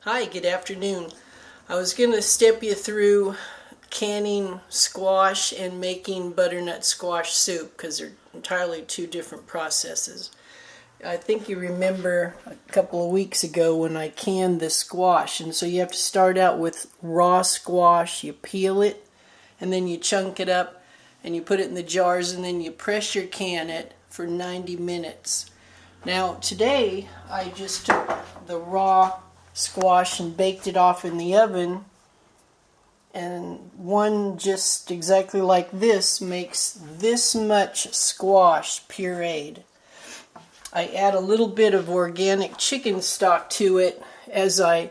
Hi, good afternoon. I was going to step you through canning squash and making butternut squash soup because they're entirely two different processes. I think you remember a couple of weeks ago when I canned the squash, and so you have to start out with raw squash. You peel it and then you chunk it up and you put it in the jars and then you pressure can it for 90 minutes. Now today I just took the raw squash and baked it off in the oven, and one just exactly like this makes this much squash pureed. I add a little bit of organic chicken stock to it as I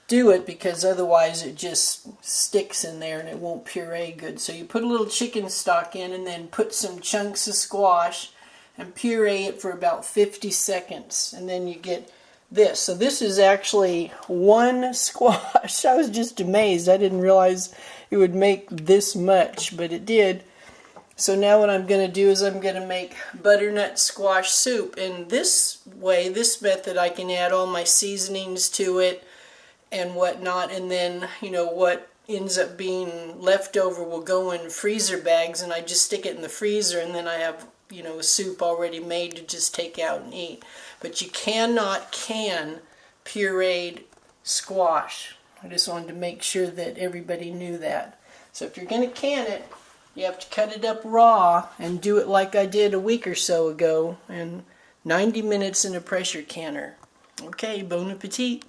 do it because otherwise it just sticks in there and it won't puree good. So you put a little chicken stock in and then put some chunks of squash and puree it for about 50 seconds, and then you get this. So this is actually one squash. I was just amazed. I didn't realize it would make this much, but it did. So now what I'm going to do is I'm going to make butternut squash soup. And this way, this method, I can add all my seasonings to it and whatnot. And then, what ends up being leftover will go in freezer bags, and I just stick it in the freezer, and then I have a soup already made to just take out and eat. But you cannot can pureed squash. I just wanted to make sure that everybody knew that. So if you're going to can it, you have to cut it up raw and do it like I did a week or so ago, and 90 minutes in a pressure canner. Okay, bon appetit.